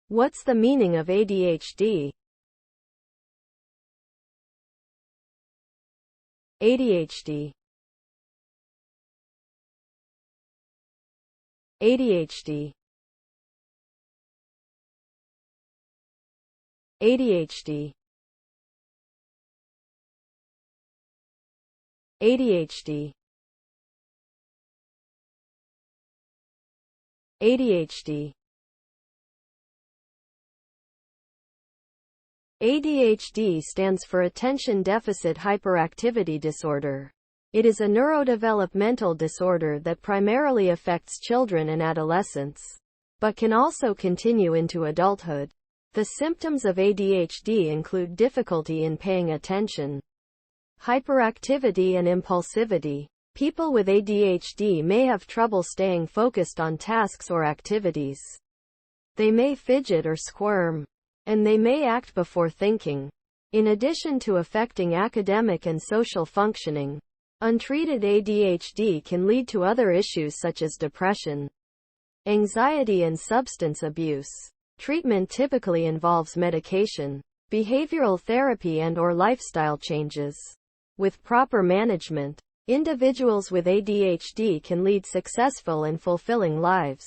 What's the meaning of ADHD? ADHD. ADHD. ADHD. ADHD. ADHD. ADHD stands for Attention Deficit Hyperactivity Disorder. It is a neurodevelopmental disorder that primarily affects children and adolescents, but can also continue into adulthood. The symptoms of ADHD include difficulty in paying attention, hyperactivity and impulsivity. People with ADHD may have trouble staying focused on tasks or activities. They may fidget or squirm, and they may act before thinking. In addition to affecting academic and social functioning, untreated ADHD can lead to other issues such as depression, anxiety and substance abuse. Treatment typically involves medication, behavioral therapy and/or lifestyle changes. With proper management, individuals with ADHD can lead successful and fulfilling lives.